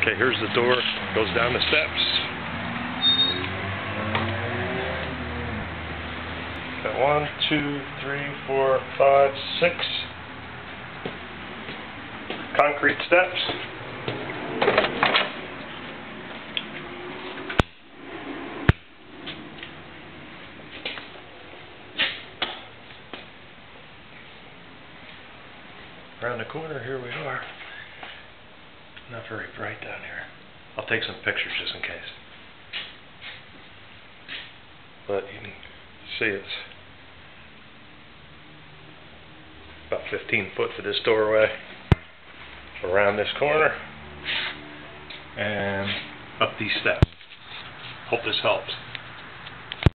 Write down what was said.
Okay, here's the door. Goes down the steps. Got 1, 2, 3, 4, 5, 6 concrete steps. Around the corner, here we are. Not very bright down here. I'll take some pictures just in case. But you can see it's about 15 foot to this doorway, around this corner, and up these steps. Hope this helps.